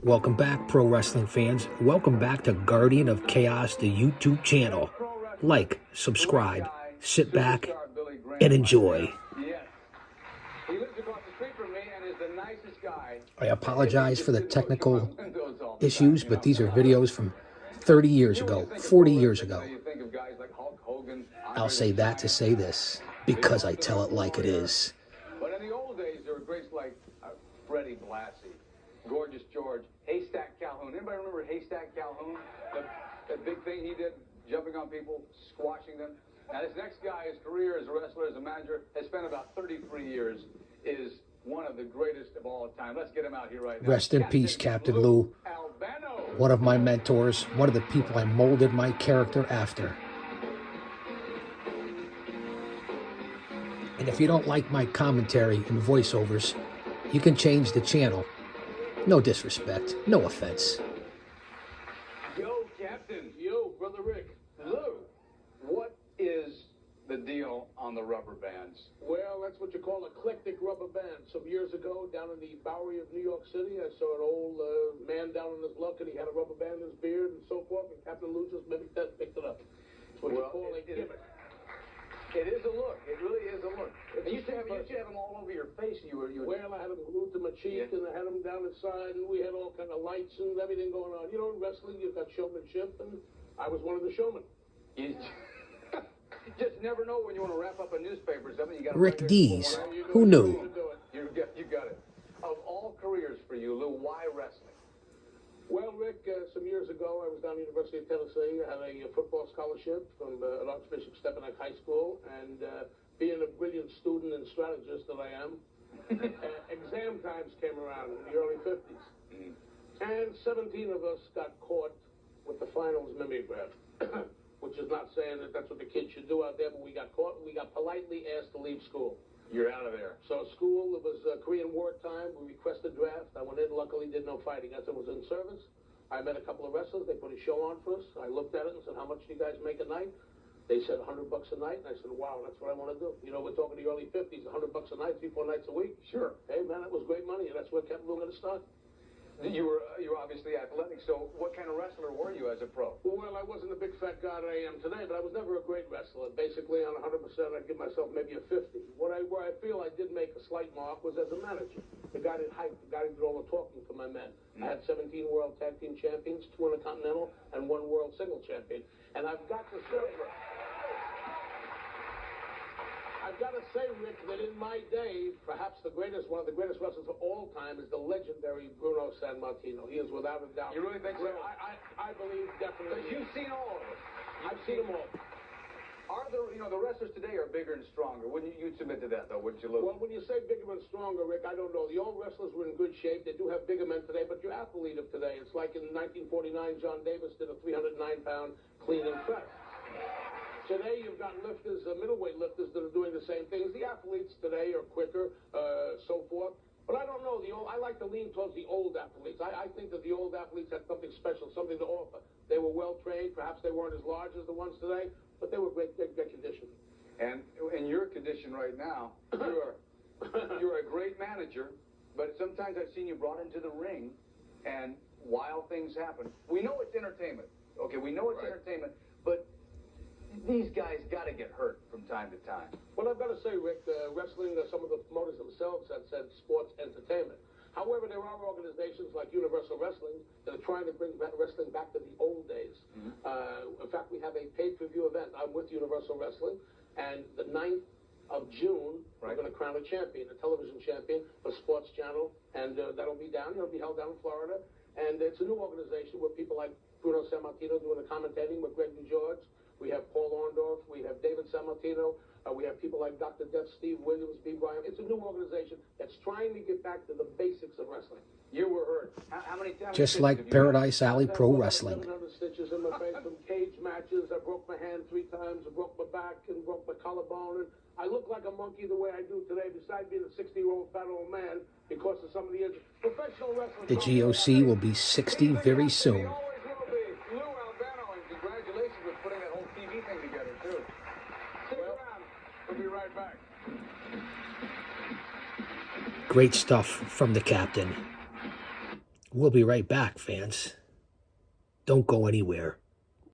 Welcome back, pro wrestling fans. Welcome back to Guardian of Chaos, the YouTube channel. Like, subscribe, sit back, and enjoy. I apologize for the technical issues, but these are videos from 30 years ago, 40 years ago. I'll say that to say this, because I tell it like it is. But in the old days, there were greats like Freddie Blassie, Gorgeous George, Haystack Calhoun. Anybody remember Haystack Calhoun? That big thing he did, jumping on people, squashing them. Now, this next guy, his career as a wrestler, as a manager, has spent about 33 years, is one of the greatest of all time. Let's get him out here right now. Rest in peace, Captain Lou. Albano. One of my mentors, one of the people I molded my character after. And if you don't like my commentary and voiceovers, you can change the channel. No disrespect, no offense. Yo, Captain. Yo, Brother Rick. Lou, what is the deal on the rubber bands? Well, that's what you call eclectic rubber band. Some years ago, down in the Bowery of New York City, I saw an old man down on his luck, and he had a rubber band in his beard and so forth, and Captain Lou just mimicked that and picked it up. That's what you call a gimmick. It is a look. It really is a look. You used to have them all over your face. Well, I had them glued to my cheek, and I had them down the side, and we had all kind of lights and everything going on. You know, in wrestling, you've got showmanship, and I was one of the showmen. You just never know when you want to wrap up a newspaper or something. You got Rick Dees. Who knew? You got it. Of all careers for you, Lou, why wrestling? Well, Rick, some years ago, I was down at the University of Tennessee. I had a football scholarship from Archbishop Stepinac High School, and being a brilliant student and strategist that I am, exam times came around in the early 50s. And 17 of us got caught with the finals mimeograph, which is not saying that that's what the kids should do out there, but we got caught, and we got politely asked to leave school. You're out of there. So school, it was Korean War time. We requested draft. I went in, luckily did no fighting. As I was in service, I met a couple of wrestlers. They put a show on for us. I looked at it and said, how much do you guys make a night? They said $100 a night. And I said, wow, that's what I want to do. You know, we're talking the early 50s, $100 a night, 3-4 nights a week. Sure. Hey, man, that was great money, and that's where Captain Lou got to start. You were obviously athletic, so what kind of wrestler were you as a pro? Well, I wasn't the big fat guy that I am today, but I was never a great wrestler. Basically, on 100%, I'd give myself maybe a 50. Where I feel I did make a slight mark was as a manager. The guy that hyped, the guy that did all the talking for my men. I had 17 World Tag Team Champions, 2 Intercontinental, and 1 World Single Champion. And I've got to say, Rick, that in my day, perhaps one of the greatest wrestlers of all time is the legendary Bruno Sammartino. He is without a doubt. You really think so? I believe definitely. But you've seen all of us. I've seen them all. Are the wrestlers today are bigger and stronger? Wouldn't you submit to that, though, wouldn't you, Lou? Well, when you say bigger and stronger, Rick, I don't know. The old wrestlers were in good shape. They do have bigger men today, but your athlete of today, it's like in 1949, John Davis did a 309-pound clean and press. Today, you've got lifters, middleweight lifters that are doing the same things. The athletes today are quicker, so forth. But I don't know. I like to lean towards the old athletes. I think that the old athletes had something special, something to offer. They were well-trained. Perhaps they weren't as large as the ones today, but they were great condition. And in your condition right now, you're a great manager, but sometimes I've seen you brought into the ring, and wild things happen. We know it's entertainment. Okay, we know it's entertainment, but these guys got to get hurt from time to time. Well, I've got to say, Rick, wrestling, some of the promoters themselves have said sports entertainment. However, there are organizations like Universal Wrestling that are trying to bring wrestling back to the old days. In fact, we have a pay-per-view event. I'm with Universal Wrestling, and the 9th of June, we're going to crown a champion, a television champion for Sports Channel, and that'll be held down in Florida. And it's a new organization where people like Bruno Sammartino doing the commentating with Greg DeGeorge. We have Paul Orndorff, we have David Sammartino, we have people like Dr. Death, Steve Williams, B. Bryan. It's a new organization that's trying to get back to the basics of wrestling. You were hurt. How many times? Just like Paradise Alley Pro Wrestling. 700 stitches in my face from cage matches. I broke my hand 3 times. I broke my back and broke my collarbone. And I look like a monkey the way I do today, besides being a 60-year-old fat old man because of some of the injuries. Professional wrestling. The GOC will be 60 very soon. We'll be right back. Great stuff from the captain. We'll be right back, fans. Don't go anywhere.